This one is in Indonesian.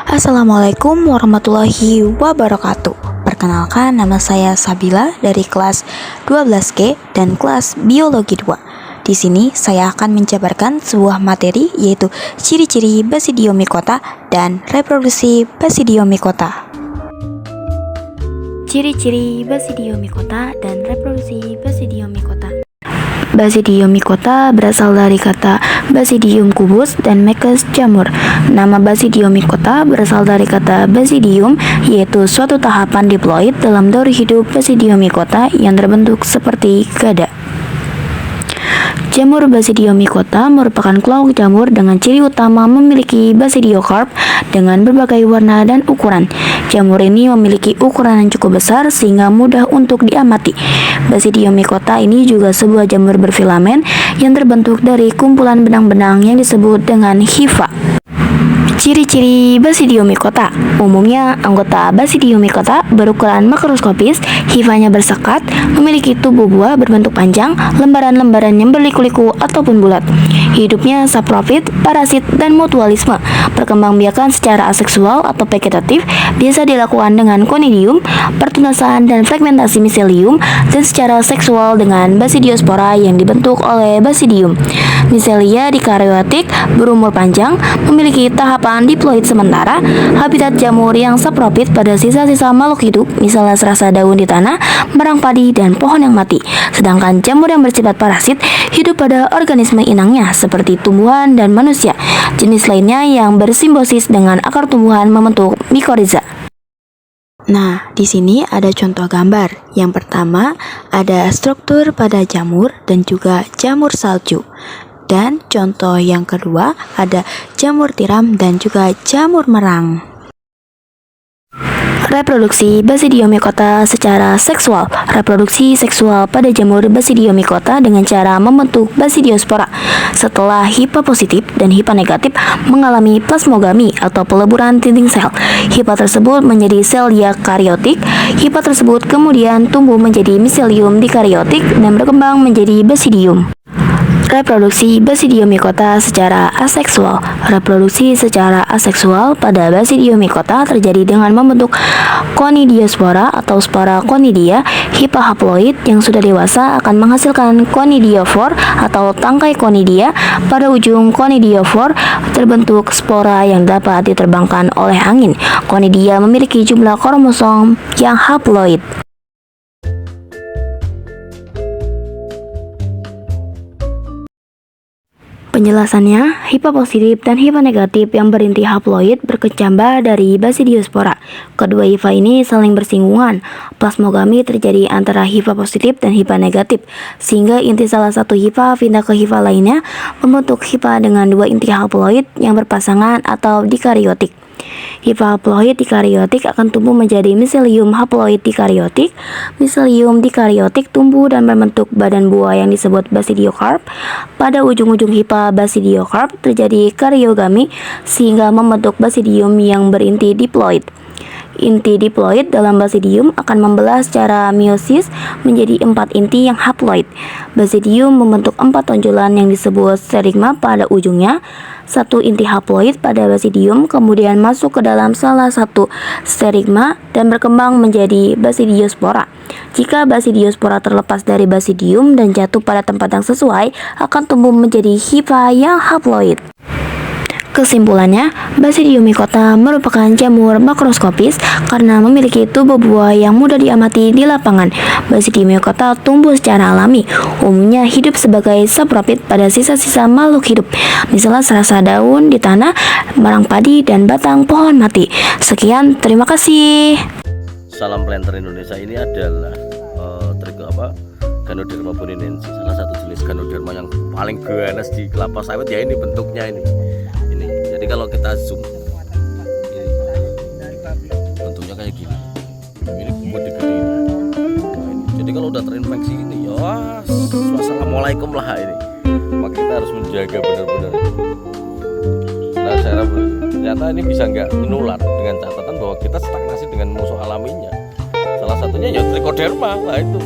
Assalamualaikum warahmatullahi wabarakatuh. Perkenalkan, nama saya Sabila dari kelas 12G dan kelas Biologi 2. Di sini saya akan menjabarkan sebuah materi, yaitu ciri-ciri Basidiomycota dan reproduksi Basidiomycota. Ciri-ciri Basidiomycota dan reproduksi Basidiomycota. Basidiomycota berasal dari kata Basidium kubus dan mykes jamur. Nama Basidiomycota berasal dari kata basidium, yaitu suatu tahapan diploid dalam daur hidup Basidiomycota yang terbentuk seperti gada. Jamur Basidiomycota merupakan kelompok jamur dengan ciri utama memiliki basidiokarp dengan berbagai warna dan ukuran. Jamur ini memiliki ukuran yang cukup besar sehingga mudah untuk diamati. Basidiomycota ini juga sebuah jamur berfilamen yang terbentuk dari kumpulan benang-benang yang disebut dengan hifa. Ciri-ciri Basidiomycota. Umumnya, anggota Basidiomycota berukuran makroskopis, hifanya bersekat, memiliki tubuh buah berbentuk panjang, lembaran-lembaran yang berliku-liku ataupun bulat. Hidupnya saprofit, parasit, dan mutualisme. Perkembangbiakan secara aseksual atau vegetatif biasa dilakukan dengan conidium, pertunasan dan fragmentasi miselium, dan secara seksual dengan basidiospora yang dibentuk oleh basidium. Miselia dikaryotik, berumur panjang, memiliki tahapan diploid sementara. Habitat jamur yang saprofit pada sisa-sisa makhluk hidup, misalnya serasa daun di tanah, merang padi, dan pohon yang mati. Sedangkan jamur yang bersifat parasit hidup pada organisme inangnya seperti tumbuhan dan manusia. Jenis lainnya yang bersimbosis dengan akar tumbuhan membentuk mikoriza. Nah, di sini ada contoh gambar. Yang pertama, ada struktur pada jamur dan juga jamur salju. Dan contoh yang kedua, ada jamur tiram dan juga jamur merang. Reproduksi Basidiomycota secara seksual. Reproduksi seksual pada jamur Basidiomycota dengan cara membentuk basidiospora. Setelah hifa positif dan hifa negatif mengalami plasmogami atau peleburan tinting sel, hifa tersebut menjadi sel eukaryotik. Hifa tersebut kemudian tumbuh menjadi miselium dikaryotik dan berkembang menjadi basidium. Reproduksi Basidiomycota secara aseksual. Reproduksi secara aseksual pada Basidiomycota terjadi dengan membentuk conidiospora atau spora conidia. Hifa haploid yang sudah dewasa akan menghasilkan conidiofor atau tangkai conidia. Pada ujung conidiofor terbentuk spora yang dapat diterbangkan oleh angin. Conidia memiliki jumlah kromosom yang haploid. Penjelasannya, hifa positif dan hifa negatif yang berinti haploid berkecambah dari basidiospora. Kedua hifa ini saling bersinggungan. Plasmogami terjadi antara hifa positif dan hifa negatif, sehingga inti salah satu hifa pindah ke hifa lainnya, membentuk hifa dengan dua inti haploid yang berpasangan atau dikaryotik. Hifa haploid dikaryotik akan tumbuh menjadi miselium haploid dikaryotik. Miselium dikaryotik tumbuh dan membentuk badan buah yang disebut basidiokarp. Pada ujung-ujung hifa basidiokarp terjadi karyogami sehingga membentuk basidium yang berinti diploid. Inti diploid dalam basidium akan membelah secara meiosis menjadi 4 inti yang haploid. Basidium membentuk 4 tonjolan yang disebut sterigma pada ujungnya. 1 inti haploid pada basidium kemudian masuk ke dalam salah satu sterigma dan berkembang menjadi basidiospora. Jika basidiospora terlepas dari basidium dan jatuh pada tempat yang sesuai, akan tumbuh menjadi hifa yang haploid. Kesimpulannya, Basidiomycota merupakan jamur makroskopis karena memiliki tubuh buah yang mudah diamati di lapangan. Basidiomycota tumbuh secara alami, umumnya hidup sebagai saprofit pada sisa-sisa makhluk hidup, misalnya serasa daun di tanah, merang padi, dan batang pohon mati. Sekian, terima kasih. Salam planter Indonesia ini adalah Ganoderma boninensis, salah satu jenis Ganoderma yang paling ganas di kelapa sawit. Ya ini bentuknya ini. Jadi kalau kita zoom, ini bentuknya kayak gini. Ini buat digedein. Jadi kalau udah terinfeksi ini, ya assalamualaikum lah ini. Maka kita harus menjaga benar-benar. Nah, ternyata ini bisa nggak menular dengan catatan bahwa kita stagnasi dengan musuh alaminya. Salah satunya ya Trichoderma lah itu.